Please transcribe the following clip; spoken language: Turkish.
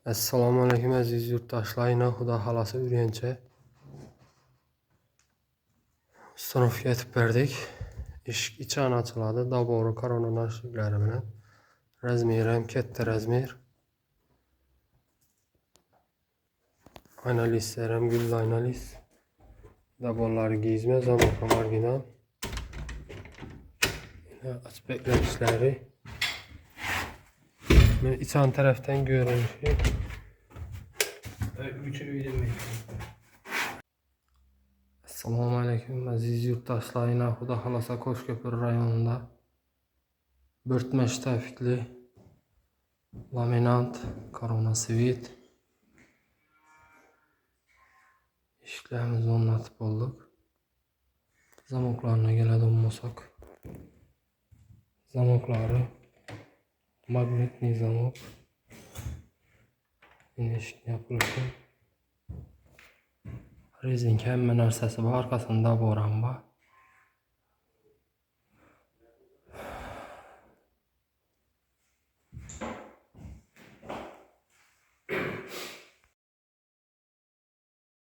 Assalomu alaykum aziz yurtdoshlar. Xudo xolasa Urganchga sinfga yetib berdik. Eshik ichan ochiladi. Dabori korona nashiklari bilan. Razmeri ham katta razmer. Aynalislar ham gul aynalis. Dabollari gizma, zamok ham original. Aspektlarishlari. Men ichan tarafdan görünüşü. Assalomu alaykum aziz yurtdoshlar. Xudo xolasa Qo'shko'pir rayonida Bo'rtmash tafikli laminant korona svit eshiklarimizni o'rnatib oldik. Zamoklarına keladigan bo'lsak, zamoklari magnitli zamok. Eshikni yopilishi. Rezinka hamma narsasi bor, orqasida dabor ham bor.